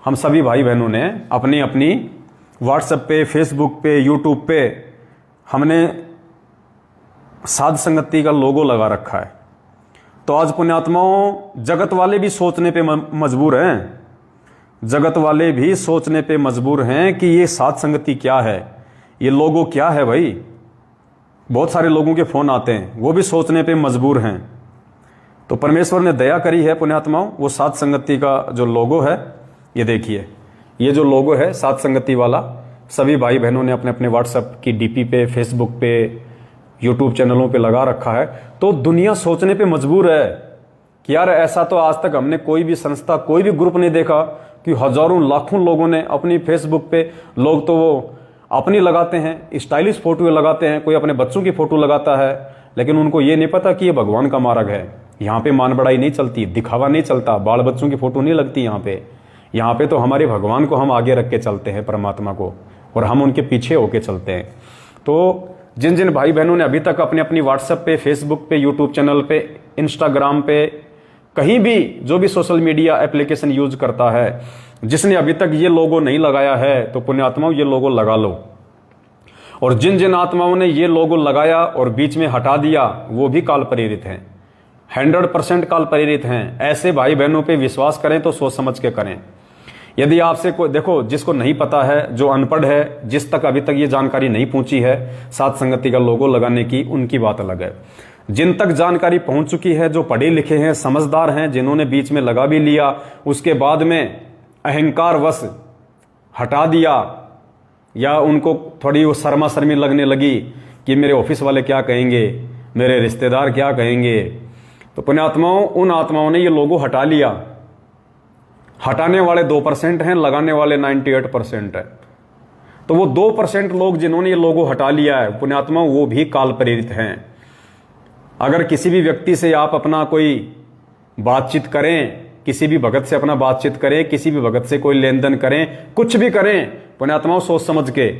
हम सभी भाई बहनों ने अपनी अपनी व्हाट्सएप पे, फेसबुक पे, यूट्यूब पे हमने साध संगति का लोगो लगा रखा है। तो आज पुण्यात्माओं, जगत वाले भी सोचने पे मजबूर हैं, जगत वाले भी सोचने पे मजबूर हैं कि ये साध संगति क्या है, ये लोगो क्या है। भाई बहुत सारे लोगों के फोन आते हैं, वो भी सोचने पे मजबूर हैं। तो परमेश्वर ने दया करी है पुण्यात्माओं, वो साध संगति का जो लोगो है, ये देखिए, ये जो लोगो है साध संगति वाला, सभी भाई बहनों ने अपने अपने व्हाट्सएप की डीपी पे, फेसबुक पे, यूट्यूब चैनलों पे लगा रखा है। तो दुनिया सोचने पे मजबूर है कि यार ऐसा तो आज तक हमने कोई भी संस्था, कोई भी ग्रुप नहीं देखा कि हजारों लाखों लोगों ने अपनी फेसबुक पे, लोग तो वो अपनी लगाते हैं, स्टाइलिश फोटो लगाते हैं, कोई अपने बच्चों की फोटो लगाता है, लेकिन उनको ये नहीं पता कि ये भगवान का मार्ग है। यहाँ पे मान बढ़ाई नहीं चलती, दिखावा नहीं चलता, बाल बच्चों की फोटो नहीं लगती यहाँ पे तो हमारे भगवान को हम आगे रख के चलते हैं, परमात्मा को, और हम उनके पीछे होके चलते हैं। तो जिन जिन भाई बहनों ने अभी तक अपने अपनी व्हाट्सएप पे, फेसबुक पे, यूट्यूब चैनल पे, इंस्टाग्राम पे, कहीं भी जो भी सोशल मीडिया एप्लीकेशन यूज करता है, जिसने अभी तक ये लोगो नहीं लगाया है, तो पुण्यात्माओं ये लोगो लगा लो। और जिन जिन आत्माओं ने ये लोगो लगाया और बीच में हटा दिया, वो भी काल प्रेरित हैं, 100% काल प्रेरित हैं। ऐसे भाई बहनों पे विश्वास करें तो सोच समझ के करें। यदि आपसे कोई, देखो, जिसको नहीं पता है, जो अनपढ़ है, जिस तक अभी तक ये जानकारी नहीं पहुंची है साध संगति का लोगो लगाने की, उनकी बात अलग है। जिन तक जानकारी पहुंच चुकी है, जो पढ़े लिखे हैं, समझदार हैं, जिन्होंने बीच में लगा भी लिया, उसके बाद में अहंकार वश हटा दिया, या उनको थोड़ी वो शर्मा शर्मी लगने लगी कि मेरे ऑफिस वाले क्या कहेंगे, मेरे रिश्तेदार क्या कहेंगे, तो पुण्यात्माओं, उन आत्माओं ने ये लोगो हटा लिया। हटाने वाले 2% हैं, लगाने वाले 98% है। तो वो 2% लोग जिन्होंने ये लोगो हटा लिया है पुण्यात्माओं, वो भी काल प्रेरित हैं। अगर किसी भी व्यक्ति से आप अपना कोई बातचीत करें, किसी भी भगत से अपना बातचीत करें, किसी भी भगत से कोई लेन देन करें, कुछ भी करें पुण्यात्माओं, सोच समझ के,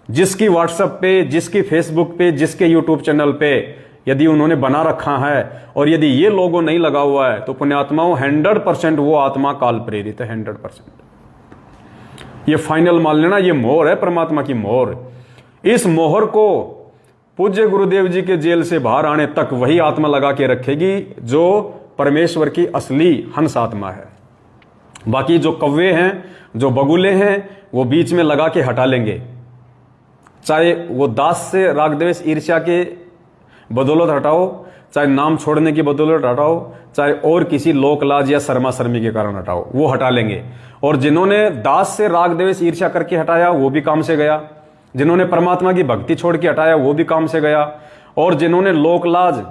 जिसकी व्हाट्सएप पे, जिसकी फेसबुक पे, जिसके यूट्यूब चैनल पे यदि उन्होंने बना रखा है और यदि ये लोगो नहीं लगा हुआ है, तो पुण्यात्माओं 100% वो आत्मा काल प्रेरित है, 100%। ये फाइनल मान लेना, ये मोहर है परमात्मा की मोहर। इस मोहर को पूज्य गुरुदेव जी के जेल से बाहर आने तक वही आत्मा लगा के रखेगी जो परमेश्वर की असली हंस आत्मा है। बाकी जो कव्वे हैं, जो बगुले हैं, वो बीच में लगा के हटा लेंगे, चाहे वो दास से राग द्वेष ईर्ष्या के बदौलत हटाओ, चाहे नाम छोड़ने की बदौलत हटाओ, चाहे और किसी लोक लाज या शर्मा शर्मी के कारण हटाओ, वो हटा लेंगे। और जिन्होंने दास से राग द्वेष ईर्ष्या करके हटाया, वो भी काम से गया। जिन्होंने परमात्मा की भक्ति छोड़ के हटाया, वो भी काम से गया। और जिन्होंने लोक लाज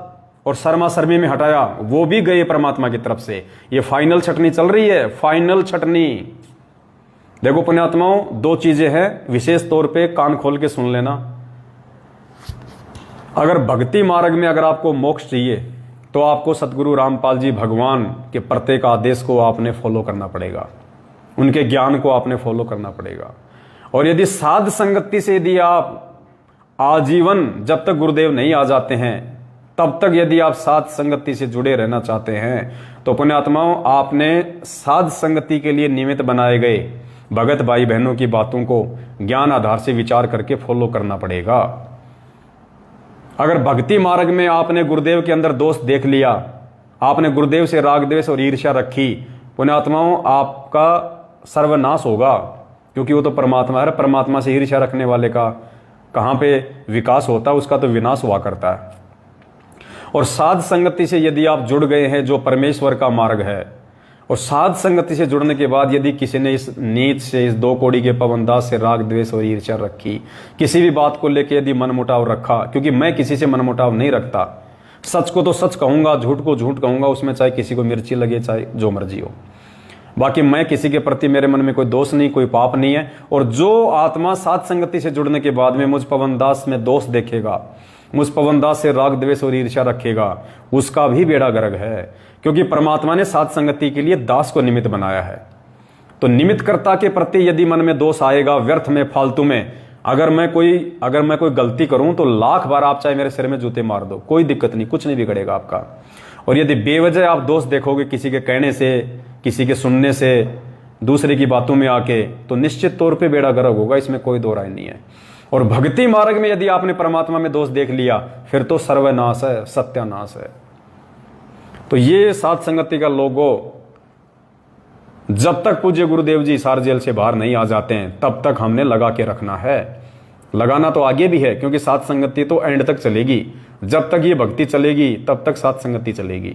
और शर्मा शर्मी में हटाया, वो भी गए परमात्मा की तरफ से। ये फाइनल छटनी चल रही है, फाइनल छटनी। देखो पुण्यात्माओं, 2 चीजें हैं, विशेष तौर पे कान खोल के सुन लेना। अगर भक्ति मार्ग में अगर आपको मोक्ष चाहिए, तो आपको सतगुरु रामपाल जी भगवान के प्रत्येक आदेश को आपने फॉलो करना पड़ेगा, उनके ज्ञान को आपने फॉलो करना पड़ेगा। और यदि साध संगति से यदि आप आजीवन, जब तक गुरुदेव नहीं आ जाते हैं, तब तक यदि आप साध संगति से जुड़े रहना चाहते हैं, तो पुण्यात्माओं, आपने साध संगति के लिए निमित्त बनाए गए भगत भाई बहनों की बातों को ज्ञान आधार से विचार करके फॉलो करना पड़ेगा। अगर भक्ति मार्ग में आपने गुरुदेव के अंदर दोष देख लिया, आपने गुरुदेव से राग द्वेष और ईर्ष्या रखी, पुण्यात्माओं, आपका सर्वनाश होगा, क्योंकि वो तो परमात्मा है। परमात्मा से ईर्ष्या रखने वाले का कहाँ पे विकास होता है, उसका तो विनाश हुआ करता है। और साध संगति से यदि आप जुड़ गए हैं, जो परमेश्वर का मार्ग है, और साध संगति से जुड़ने के बाद यदि किसी ने इस नीच से, इस 2 कौड़ी के पवनदास से राग द्वेष और ईर्ष्या रखी, किसी भी बात को लेकर यदि मनमुटाव रखा, क्योंकि मैं किसी से मनमुटाव नहीं रखता, सच को तो सच कहूंगा, झूठ को झूठ कहूंगा, उसमें चाहे किसी को मिर्ची लगे, चाहे जो मर्जी हो। बाकी मैं किसी के प्रति, मेरे मन में कोई दोष नहीं, कोई पाप नहीं है। और जो आत्मा साध संगति से जुड़ने के बाद में मुझ पवनदास में दोष देखेगा, मुझ पवनदास से राग द्वेष और ईर्ष्या रखेगा, उसका भी बेड़ा गर्क है, क्योंकि परमात्मा ने साध संगति के लिए दास को निमित्त बनाया है। तो निमित्त कर्ता के प्रति यदि मन में दोष आएगा, व्यर्थ में, फालतू में, अगर मैं कोई गलती करूं तो 1,00,000 बार आप चाहे मेरे सिर में जूते मार दो, कोई दिक्कत नहीं, कुछ नहीं बिगड़ेगा आपका। और यदि बेवजह आप दोष देखोगे, किसी के कहने से, किसी के सुनने से, दूसरे की बातों में आके, तो निश्चित तौर पे बेड़ा गर्क होगा, इसमें कोई दो राय नहीं है। और भक्ति मार्ग में यदि आपने परमात्मा में दोष देख लिया, फिर तो सर्वनाश है, सत्यानाश है। तो ये साध संगति का लोगो, जब तक पूज्य गुरुदेव जी सार जेल से बाहर नहीं आ जाते हैं, तब तक हमने लगा के रखना है। लगाना तो आगे भी है, क्योंकि साध संगति तो एंड तक चलेगी। जब तक ये भक्ति चलेगी तब तक साध संगति चलेगी।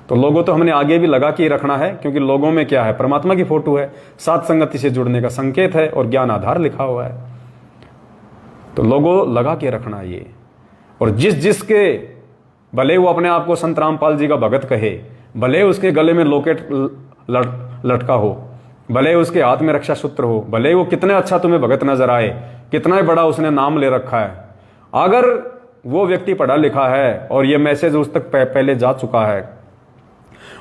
तो लोगों तो हमने आगे भी लगा के रखना है, क्योंकि लोगों में क्या है, परमात्मा की फोटो है, साध संगति से जुड़ने का संकेत है और ज्ञान आधार लिखा हुआ है। तो लोगों लगा के रखना ये। और जिसके भले वो अपने आप को संत रामपाल जी का भगत कहे, भले उसके गले में लॉकेट लटका हो, भले उसके हाथ में रक्षा सूत्र हो, भले वो कितना अच्छा तुम्हें भगत नजर आए, कितना बड़ा उसने नाम ले रखा है, अगर वो व्यक्ति पढ़ा लिखा है और ये मैसेज उस तक पहले जा चुका है,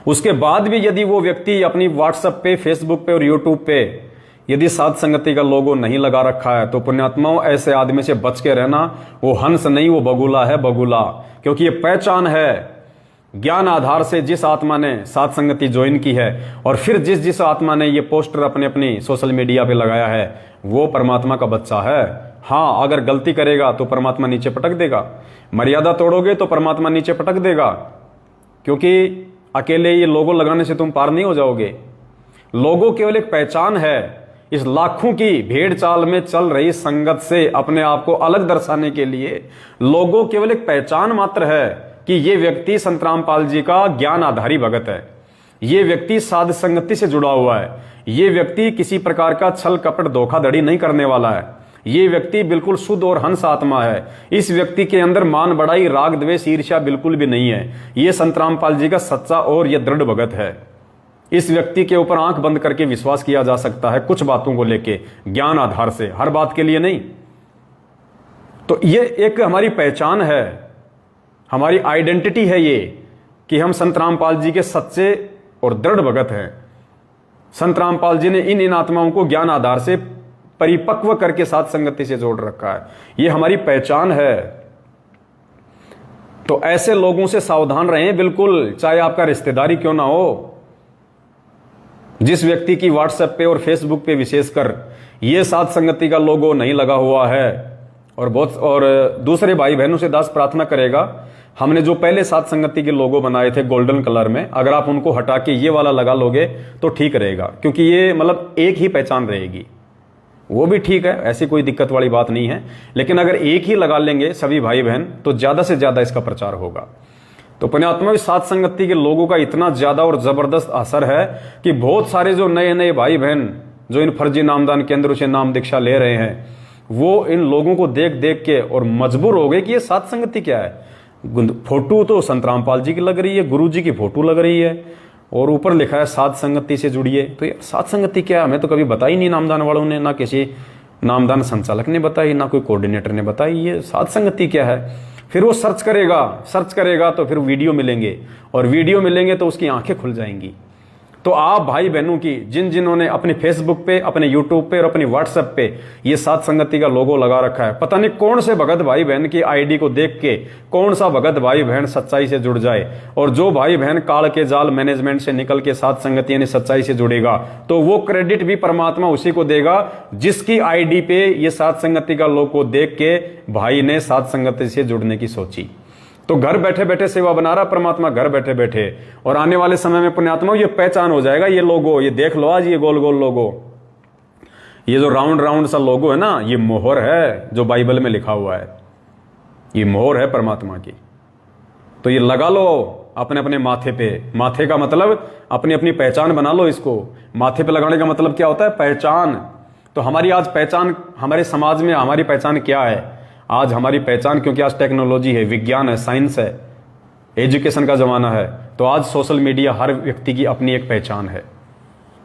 उसके बाद भी यदि वो व्यक्ति अपनी व्हाट्सएप पे, फेसबुक पे और यूट्यूब पे यदि साध संगति का लोगो नहीं लगा रखा है, तो पुण्यात्माओं ऐसे आदमी से बच के रहना। वो हंस नहीं, वो बगुला है, बगुला। क्योंकि ये पहचान है ज्ञान आधार से जिस आत्मा ने साध संगति ज्वाइन की है, और फिर जिस आत्मा ने ये पोस्टर अपने अपनी सोशल मीडिया पे लगाया है, वो परमात्मा का बच्चा है। हाँ, अगर गलती करेगा तो परमात्मा नीचे पटक देगा, मर्यादा तोड़ोगे तो परमात्मा नीचे पटक देगा। क्योंकि अकेले ये लोगो लगाने से तुम पार नहीं हो जाओगे। लोगो केवल एक पहचान है। इस लाखों की भेड़ चाल में चल रही संगत से अपने आप को अलग दर्शाने के लिए लोगो केवल एक पहचान मात्र है कि ये व्यक्ति संत रामपाल जी का ज्ञान आधारी भगत है, ये व्यक्ति साध संगति से जुड़ा हुआ है, ये व्यक्ति किसी प्रकार का छल कपट धोखाधड़ी नहीं करने वाला है, ये व्यक्ति बिल्कुल शुद्ध और हंस आत्मा है। इस व्यक्ति के अंदर मान बढ़ाई, राग द्वेष, ईर्ष्या बिल्कुल भी नहीं है। ये संत रामपाल जी का सच्चा और ये दृढ़ भगत है। इस व्यक्ति के ऊपर आंख बंद करके विश्वास किया जा सकता है कुछ बातों को लेके, ज्ञान आधार से, हर बात के लिए नहीं। तो ये एक हमारी पहचान है, हमारी आइडेंटिटी है ये, कि हम संत रामपाल जी के सच्चे और दृढ़ भगत हैं। संत रामपाल जी ने इन आत्माओं को ज्ञान आधार से परिपक्व करके साध संगति से जोड़ रखा है। ये हमारी पहचान है। तो ऐसे लोगों से सावधान रहें बिल्कुल, चाहे आपका रिश्तेदारी क्यों ना हो। जिस व्यक्ति की व्हाट्सएप पे और फेसबुक पे विशेषकर ये साध संगति का लोगो नहीं लगा हुआ है, और दूसरे भाई बहनों से दास प्रार्थना करेगा, हमने जो पहले साध संगति के लोगो बनाए थे गोल्डन कलर में, अगर आप उनको हटा के ये वाला लगा लोगे तो ठीक रहेगा। क्योंकि ये मतलब एक ही पहचान रहेगी, वो भी ठीक है, ऐसी कोई दिक्कत वाली बात नहीं है। लेकिन अगर एक ही लगा लेंगे सभी भाई बहन, तो ज्यादा से ज्यादा इसका प्रचार होगा। तो पुण्यात्मा, साध संगति के लोगों का इतना ज्यादा और जबरदस्त असर है कि बहुत सारे जो नए नए भाई बहन जो इन फर्जी नामदान केंद्रों से नाम दीक्षा ले रहे हैं, वो इन लोगों को देख देख के और मजबूर हो गए कि ये साध संगति क्या है। फोटो तो संत रामपाल जी की लग रही है, गुरु जी की फोटो लग रही है, और ऊपर लिखा है साध संगति से जुड़िए। तो ये साध संगति क्या है, हमें तो कभी बताई नहीं नामदान वालों ने, ना किसी नामदान संचालक ने बताई, ना कोई कोऑर्डिनेटर ने बताई ये साध संगति क्या है। फिर वो सर्च करेगा तो फिर वीडियो मिलेंगे, और वीडियो मिलेंगे तो उसकी आंखें खुल जाएंगी। तो आप भाई बहनों की जिन्होंने अपने फेसबुक पे, अपने यूट्यूब पे और अपनी व्हाट्सएप पे ये साध संगति का लोगो लगा रखा है, पता नहीं कौन से भगत भाई बहन की आईडी को देख के कौन सा भगत भाई बहन सच्चाई से जुड़ जाए। और जो भाई बहन काल के जाल मैनेजमेंट से निकल के साध संगति यानी सच्चाई से जुड़ेगा, तो वो क्रेडिट भी परमात्मा उसी को देगा जिसकी आईडी पे ये साध संगति का लोगो देख के भाई ने साध संगति से जुड़ने की सोची। तो घर बैठे बैठे सेवा बना रहा परमात्मा, घर बैठे बैठे। और आने वाले समय में पुण्यात्मा ये पहचान हो जाएगा, ये लोगो, ये देख लो आज ये गोल गोल लोगो, ये जो राउंड राउंड सा लोगो है ना, ये मोहर है जो बाइबल में लिखा हुआ है, ये मोहर है परमात्मा की। तो ये लगा लो अपने अपने माथे पे। माथे का मतलब अपनी अपनी पहचान बना लो इसको। माथे पे लगाने का मतलब क्या होता है, पहचान। तो हमारी आज पहचान, हमारे समाज में हमारी पहचान क्या है आज? हमारी पहचान, क्योंकि आज टेक्नोलॉजी है, विज्ञान है, साइंस है, एजुकेशन का जमाना है, तो आज सोशल मीडिया हर व्यक्ति की अपनी एक पहचान है।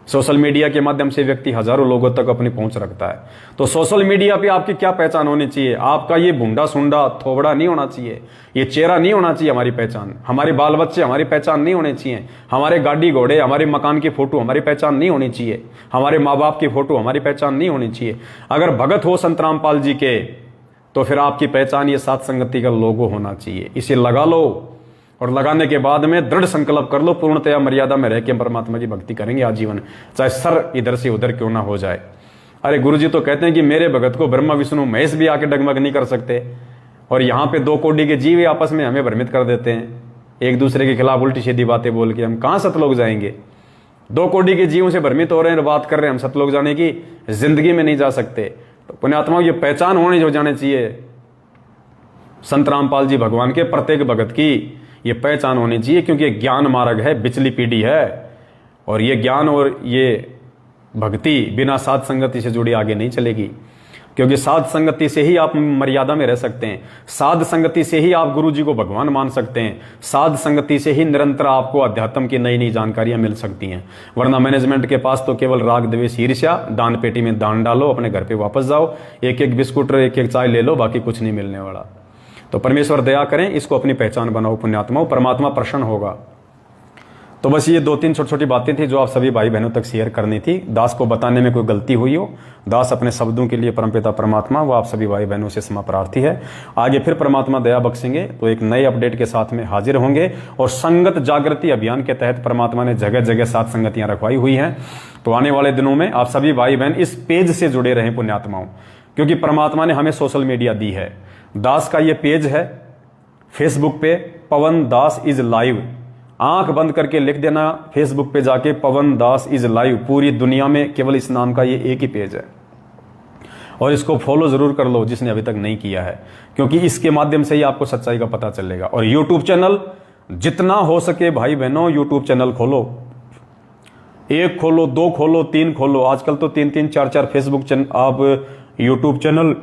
सोशल मीडिया के माध्यम से व्यक्ति हजारों लोगों तक अपनी पहुंच रखता है। तो सोशल मीडिया पे आपकी क्या पहचान होनी चाहिए? आपका ये भुंडा सुंडा थोबड़ा नहीं होना चाहिए, ये चेहरा नहीं होना चाहिए हमारी पहचान। हमारे बाल बच्चे हमारी पहचान नहीं होने चाहिए, हमारे गाड़ी घोड़े, हमारे मकान की फोटो हमारी पहचान नहीं होनी चाहिए, हमारे माँ बाप की फोटो हमारी पहचान नहीं होनी चाहिए। अगर भगत हो संत रामपाल जी के, तो फिर आपकी पहचान ये साध संगति का लोगो होना चाहिए। इसे लगा लो और लगाने के बाद में दृढ़ संकल्प कर लो, पूर्णतया मर्यादा में रह के परमात्मा की भक्ति करेंगे आजीवन, चाहे सर इधर से उधर क्यों ना हो जाए। अरे गुरुजी तो कहते हैं कि मेरे भगत को ब्रह्मा विष्णु महेश भी आके डगमग नहीं कर सकते, और यहाँ पे 2 कोटि के जीव आपस में हमें भ्रमित कर देते हैं, एक दूसरे के खिलाफ उल्टी सीधी बातें बोल के। हम कहाँ सतलोक जाएंगे? 2 कोटि के जीवों से भ्रमित हो रहे हैं और बात कर रहे हैं हम सतलोक जाने की, जिंदगी में नहीं जा सकते। तो पुण्यात्माओं, ये पहचान होनी हो जाने चाहिए संत रामपाल जी भगवान के प्रत्येक भगत की, ये पहचान होनी चाहिए, क्योंकि ये ज्ञान मार्ग है, बिचली पीढ़ी है, और ये ज्ञान और ये भक्ति बिना साध संगति से जुड़ी आगे नहीं चलेगी, क्योंकि साध संगति से ही आप मर्यादा में रह सकते हैं, साध संगति से ही आप गुरु जी को भगवान मान सकते हैं, साध संगति से ही निरंतर आपको अध्यात्म की नई नई जानकारियां मिल सकती हैं। वरना मैनेजमेंट के पास तो केवल राग द्वेष ईर्ष्या, दान पेटी में दान डालो, अपने घर पे वापस जाओ, एक एक बिस्कुट एक एक चाय ले लो, बाकी कुछ नहीं मिलने वाला। तो परमेश्वर दया करें, इसको अपनी पहचान बनाओ पुण्यात्माओं, परमात्मा प्रसन्न होगा। तो बस ये 2-3 छोटी छोटी बातें थी जो आप सभी भाई बहनों तक शेयर करनी थी। दास को बताने में कोई गलती हुई हो, दास अपने शब्दों के लिए परमपिता परमात्मा वो आप सभी भाई बहनों से क्षमा प्रार्थी है। आगे फिर परमात्मा दया बख्शेंगे तो एक नए अपडेट के साथ में हाजिर होंगे। और संगत जागृति अभियान के तहत परमात्मा ने जगह जगह साथ संगतियां रखवाई हुई हैं। तो आने वाले दिनों में आप सभी भाई बहन इस पेज से जुड़े रहें पुण्यात्माओं, क्योंकि परमात्मा ने हमें सोशल मीडिया दी है। दास का ये पेज है फेसबुक पे, पवन दास इज लाइव। आंख बंद करके लिख देना फेसबुक पे जाके, पवन दास इज लाइव। पूरी दुनिया में केवल इस नाम का ये एक ही पेज है, और इसको फॉलो जरूर कर लो जिसने अभी तक नहीं किया है, क्योंकि इसके माध्यम से ही आपको सच्चाई का पता चलेगा। और यूट्यूब चैनल जितना हो सके भाई बहनों यूट्यूब चैनल खोलो, 1 खोलो, 2 खोलो, 3 खोलो। आजकल तो 3-3, 4-4 फेसबुक चैनल, आप यूट्यूब चैनल,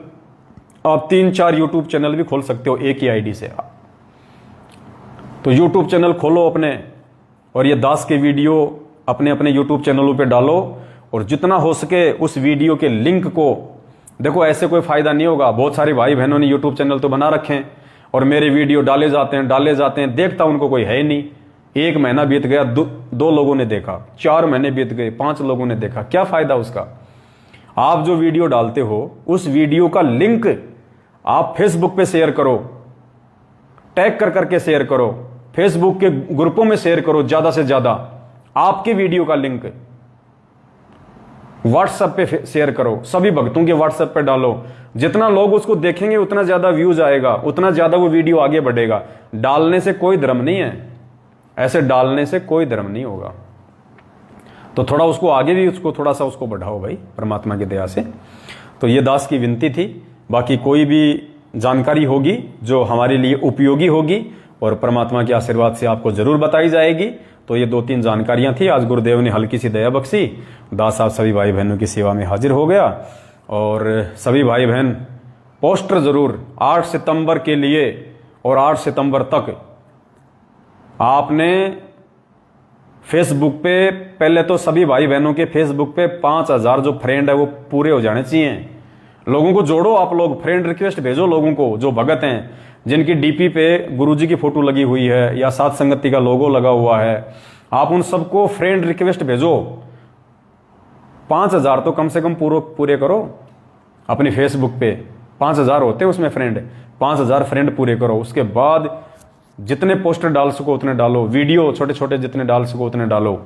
आप 3-4 यूट्यूब चैनल भी खोल सकते हो एक ही आईडी से। तो यूट्यूब चैनल खोलो अपने, और ये दास के वीडियो अपने अपने यूट्यूब चैनलों पे डालो, और जितना हो सके उस वीडियो के लिंक को देखो। ऐसे कोई फायदा नहीं होगा। बहुत सारे भाई बहनों ने यूट्यूब चैनल तो बना रखे हैं, और मेरे वीडियो डाले जाते हैं, देखता उनको कोई है ही नहीं। 1 महीना बीत गया, 2 लोगों ने देखा, 4 महीने बीत गए, 5 लोगों ने देखा, क्या फायदा उसका? आप जो वीडियो डालते हो उस वीडियो का लिंक आप फेसबुक पे शेयर करो, टैग कर करके शेयर करो, फेसबुक के ग्रुपों में शेयर करो ज्यादा से ज्यादा। आपके वीडियो का लिंक व्हाट्सएप पे शेयर करो, सभी भक्तों के व्हाट्सएप पे डालो। जितना लोग उसको देखेंगे उतना ज्यादा व्यूज आएगा, उतना ज्यादा वो वीडियो आगे बढ़ेगा। डालने से कोई धर्म नहीं है, ऐसे डालने से कोई धर्म नहीं होगा। तो थोड़ा उसको आगे भी उसको थोड़ा सा उसको बढ़ाओ भाई, परमात्मा की दया से। तो ये दास की विनती थी। बाकी कोई भी जानकारी होगी जो हमारे लिए उपयोगी होगी और परमात्मा के आशीर्वाद से आपको जरूर बताई जाएगी। तो ये 2-3 जानकारियां थी, आज गुरुदेव ने हल्की सी दया बख्शी। दास आप सभी भाई बहनों की सेवा में हाजिर हो गया। और सभी भाई बहन पोस्टर जरूर 8 सितंबर के लिए, और 8 सितंबर तक आपने फेसबुक पे, पहले तो सभी भाई बहनों के फेसबुक पे 5000 जो फ्रेंड है वो पूरे हो जाने चाहिए। लोगों को जोड़ो, आप लोग फ्रेंड रिक्वेस्ट भेजो लोगों को, जो भगत हैं जिनकी डीपी पे गुरुजी की फोटो लगी हुई है या साथ संगति का लोगो लगा हुआ है, आप उन सबको फ्रेंड रिक्वेस्ट भेजो। 5000 तो कम से कम पूरे करो अपनी फेसबुक पे। 5000 होते हैं उसमें फ्रेंड, 5000 फ्रेंड पूरे करो। उसके बाद जितने पोस्टर डाल सको उतने डालो, वीडियो छोटे छोटे जितने डाल सको उतने डालो।